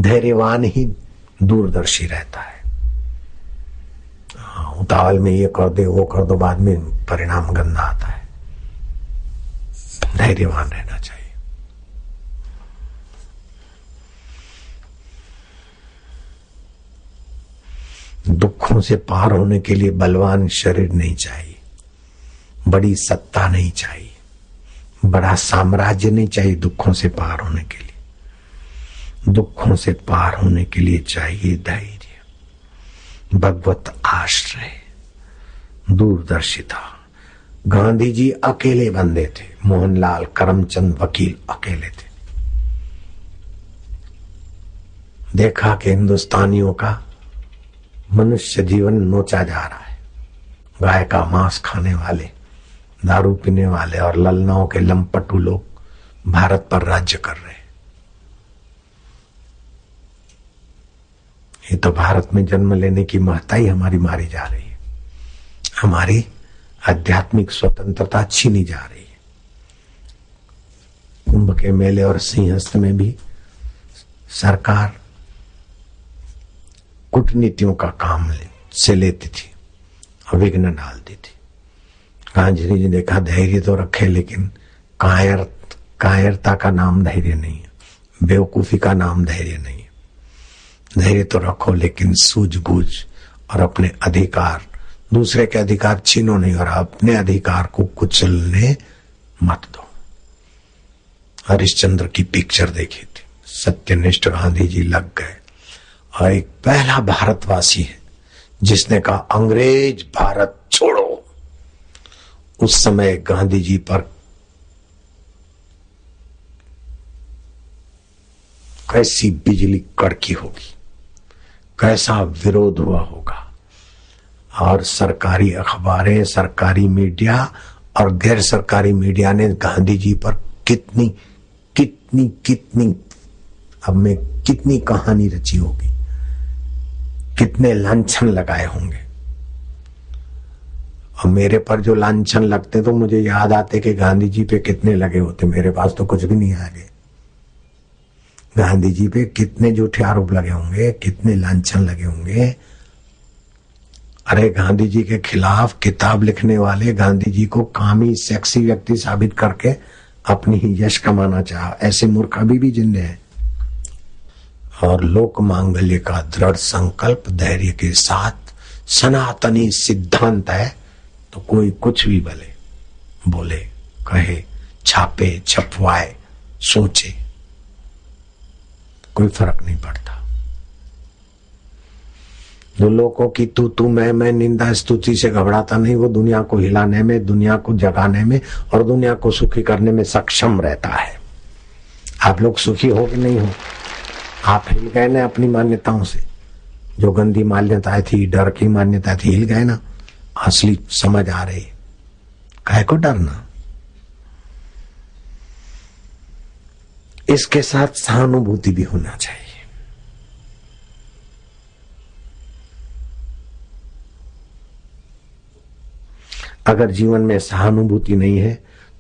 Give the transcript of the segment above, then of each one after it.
धैर्यवान ही दूरदर्शी रहता है। उतावल में ये कर दे वो कर दो, बाद में परिणाम गंदा आता है। धैर्यवान रहना चाहिए। दुखों से पार होने के लिए बलवान शरीर नहीं चाहिए, बड़ी सत्ता नहीं चाहिए, बड़ा साम्राज्य नहीं चाहिए। दुखों से पार होने के लिए, दुखों से पार होने के लिए चाहिए धैर्य, भगवत आश्रय, दूरदर्शिता। गांधी जी अकेले बंदे थे, मोहनलाल करमचंद वकील अकेले थे। देखा कि हिंदुस्तानियों का मनुष्य जीवन नोचा जा रहा है। गाय का मांस खाने वाले, दारू पीने वाले और ललनाओं के लंपटू लोग भारत पर राज्य कर रहे हैं। ये तो भारत में जन्म लेने की महत्ता ही हमारी मारी जा रही है। हमारी आध्यात्मिक स्वतंत्रता छीनी जा रही है। कुंभ के मेले और सिंहस्थ में भी सरकार कूटनीतियों का काम से लेती थी और विघ्न डालती थी। गांधी जी ने देखा धैर्य तो रखे, लेकिन कायरता का नाम धैर्य नहीं है, बेवकूफी का नाम धैर्य नहीं है। धैर्य तो रखो, लेकिन सूझबूझ और अपने अधिकार, दूसरे के अधिकार छीनो नहीं और अपने अधिकार को कुचलने मत दो। हरिश्चंद्र की पिक्चर देखी थी, सत्यनिष्ठ गांधी जी लग गए और एक पहला भारतवासी है जिसने कहा अंग्रेज भारत छोड़ो। उस समय गांधी जी पर कैसी बिजली कड़की होगी, कैसा विरोध हुआ होगा। और सरकारी अखबारें, सरकारी मीडिया और गैर सरकारी मीडिया ने गांधी जी पर कितनी कितनी कितनी अब में कितनी कहानी रची होगी, कितने लांछन लगाए होंगे। और मेरे पर जो लांछन लगते तो मुझे याद आते कि गांधी जी पे कितने लगे होते। मेरे पास तो कुछ भी नहीं आगे। गांधी जी पे कितने झूठे आरोप लगे होंगे, कितने लांछन लगे होंगे। अरे गांधी जी के खिलाफ किताब लिखने वाले गांधी जी को कामी सेक्सी व्यक्ति साबित करके अपनी ही यश कमाना चाहा, ऐसे मूर्ख अभी भी जिंदे हैं। और लोक मांगल्य का दृढ़ संकल्प धैर्य के साथ सनातनी सिद्धांत है तो कोई कुछ भी बोले, कहे, छापे, छपवाए, सोचे, कोई फर्क नहीं पड़ता। जो लोगों की तू मैं निंदा स्तुति से घबराता नहीं, वो दुनिया को हिलाने में, दुनिया को जगाने में और दुनिया को सुखी करने में सक्षम रहता है। आप लोग सुखी हो कि नहीं हो? आप हिल गए ना अपनी मान्यताओं से। जो गंदी मान्यताएं थी, डर की मान्यता थी, हिल गए ना। असली समझ आ रही है, काहे को डरना। इसके साथ सहानुभूति भी होना चाहिए। अगर जीवन में सहानुभूति नहीं है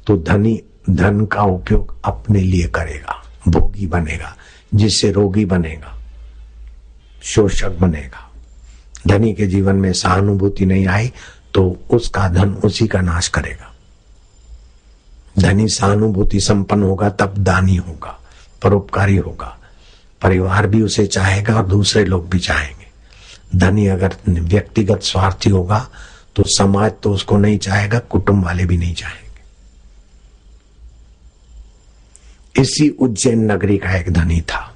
तो धनी धन का उपयोग अपने लिए करेगा, भोगी बनेगा, जिससे रोगी बनेगा, शोषक बनेगा। धनी के जीवन में सहानुभूति नहीं आई तो उसका धन उसी का नाश करेगा। धनी सहानुभूति संपन्न होगा तब दानी होगा, परोपकारी होगा, परिवार भी उसे चाहेगा और दूसरे लोग भी चाहेंगे। धनी अगर व्यक्तिगत स्वार्थी होगा तो समाज तो उसको नहीं चाहेगा, कुटुंब वाले भी नहीं चाहेंगे। इसी उज्जैन नगरी का एक धनी था,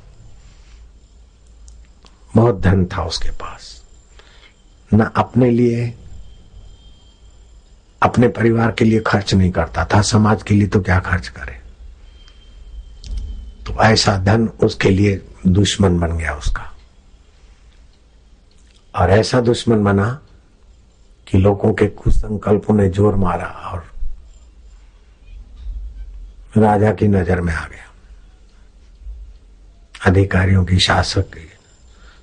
बहुत धन था उसके पास, ना अपने लिए, अपने परिवार के लिए खर्च नहीं करता था, समाज के लिए तो क्या खर्च करे। तो ऐसा धन उसके लिए दुश्मन बन गया उसका। और ऐसा दुश्मन बना कि लोगों के कुसंकल्पों ने जोर मारा और राजा की नजर में आ गया। अधिकारियों की,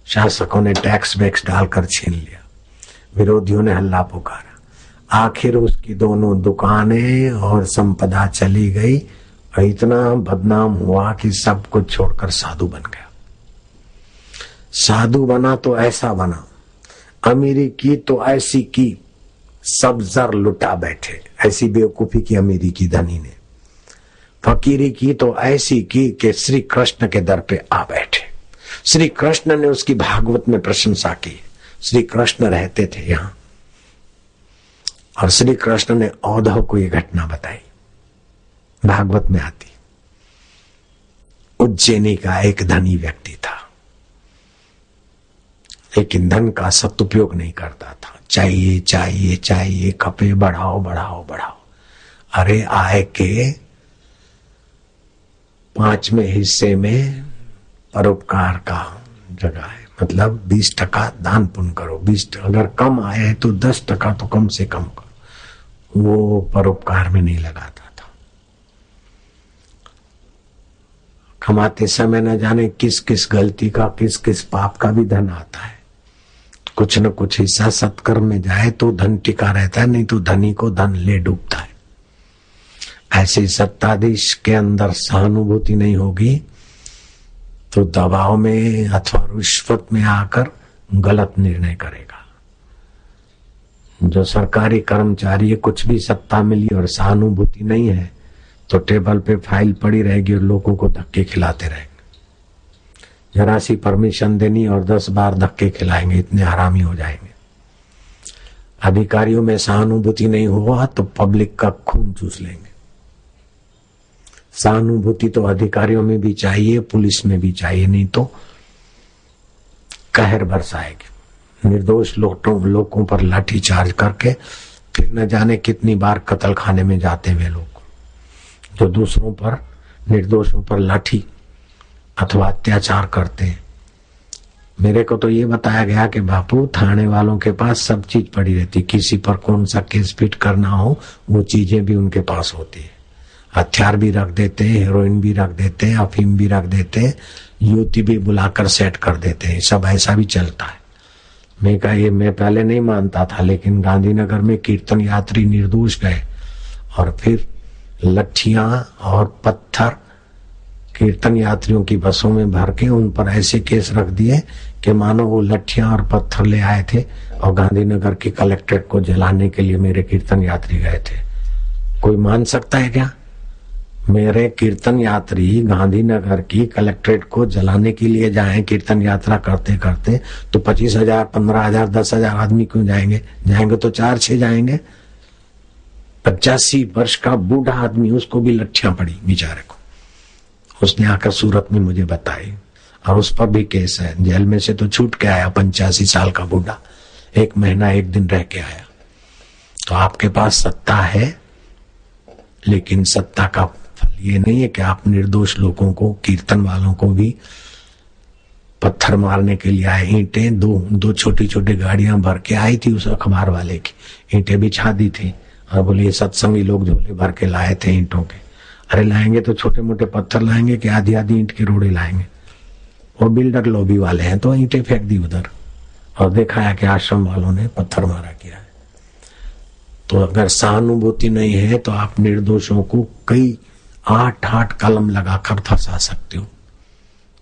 शासकों ने टैक्स वैक्स डालकर छीन लिया। विरोधियों ने हल्ला पुकारा। आखिर उसकी दोनों दुकानें और संपदा चली गई और इतना बदनाम हुआ कि सब कुछ छोड़कर साधु बन गया। साधु बना तो ऐसा बना, अमीरी की तो ऐसी की, सब जर लुटा बैठे। ऐसी बेवकूफी की अमीरी की धनी ने। फकीरी की तो ऐसी की कि श्री कृष्ण के दर पे आ बैठे। श्री कृष्ण ने उसकी भागवत में प्रशंसा की। श्री कृष्ण रहते थे यहां और श्री कृष्ण ने औधव को यह घटना बताई, भागवत में आती। उज्जैनी का एक धनी व्यक्ति था, लेकिन धन का सदुपयोग नहीं करता था। चाहिए चाहिए चाहिए, खपे, बढ़ाओ बढ़ाओ बढ़ाओ। अरे आय के 5वें हिस्से में परोपकार का जगह है, मतलब 20% दान पुण्य करो। 20 अगर कम आए है तो 10% तो कम से कम करो। वो परोपकार में नहीं लगाता था। कमाते समय न जाने किस किस गलती का, किस किस पाप का भी धन आता है। कुछ न कुछ हिस्सा सत्कर्म में जाए तो धन टिका रहता है, नहीं तो धनी को धन ले डूबता है। ऐसे सत्ताधीश के अंदर सहानुभूति नहीं होगी तो दबाव में अथवा रिश्वत में आकर गलत निर्णय करेगा। जो सरकारी कर्मचारी है, कुछ भी सत्ता मिली और सहानुभूति नहीं है तो टेबल पे फाइल पड़ी रहेगी और लोगों को धक्के खिलाते रहेंगे। जरा सी परमिशन देनी और 10 बार धक्के खिलाएंगे, इतने हरामी हो जाएंगे। अधिकारियों में सहानुभूति नहीं हुआ तो पब्लिक का खून चूस लेंगे। सहानुभूति तो अधिकारियों में भी चाहिए, पुलिस में भी चाहिए, नहीं तो कहर बरसाएगी। निर्दोष लोगों पर लाठी चार्ज करके फिर न जाने कितनी बार कत्ल खाने में जाते हुए लोग, जो दूसरों पर, निर्दोषों पर लाठी अथवा अत्याचार करते हैं। मेरे को तो ये बताया गया कि बापू थाने वालों के पास सब चीज पड़ी रहती, किसी पर कौन सा केस फिट करना हो वो चीजें भी उनके पास होती है। हथियार भी रख देते हैं, हेरोइन भी रख देते हैं, अफीम भी रख देते हैं, युवती भी बुलाकर सेट कर देते हैं। सब ऐसा भी चलता है। मैं कहा ये मैं पहले नहीं मानता था, लेकिन गांधीनगर में कीर्तन यात्री निर्दोष गए और फिर लट्ठियां और पत्थर कीर्तन यात्रियों की बसों में भर के उन पर ऐसे केस रख दिए कि मानो वो लट्ठियां और पत्थर ले आए थे और गांधीनगर के कलेक्ट्रेट को जलाने के लिए मेरे कीर्तन यात्री गए थे। कोई मान सकता है क्या? मेरे कीर्तन यात्री गांधीनगर की कलेक्ट्रेट को जलाने के लिए जाएं कीर्तन यात्रा करते करते, तो 25,000, 15,000, 10,000 आदमी क्यों जाएंगे? जाएंगे तो 4-6 जाएंगे। 85 वर्ष का बूढ़ा आदमी, उसको भी लट्ठियां पड़ी बेचारे को। उसने आकर सूरत में मुझे बताई और उस पर भी केस है। जेल में से तो छूट के आया, 85 साल का बूढ़ा 1 महीना 1 दिन रह के आया। तो आपके पास सत्ता है, लेकिन सत्ता का फल ये नहीं है कि आप निर्दोष लोगों को, कीर्तन वालों को भी पत्थर मारने के लिए आए। ईंटें दो छोटी छोटी गाड़ियां भर के आई थी उस अखबार वाले की, ईंटें बिछा दी थी और बोले ये सत्संगी लोग झोले भर के लाए थे ईंटों के। अरे लाएंगे तो छोटे मोटे पत्थर लाएंगे कि आधी आधी ईंट के रोड़े लाएंगे। वो बिल्डर लॉबी वाले हैं तो ईंटें फेंक दी उधर और दिखाया कि आश्रम वालों ने पत्थर मारा किया है। तो अगर सहानुभूति नहीं है तो आप निर्दोषों को कई 8-8 कलम लगाकर फंसा सकते हो,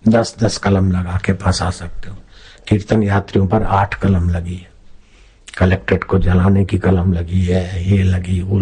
10-10 कलम लगा के फंसा सकते हो। कीर्तन यात्रियों पर 8 कलम लगी है, कलेक्ट्रेट को जलाने की कलम लगी है, ये लगी वो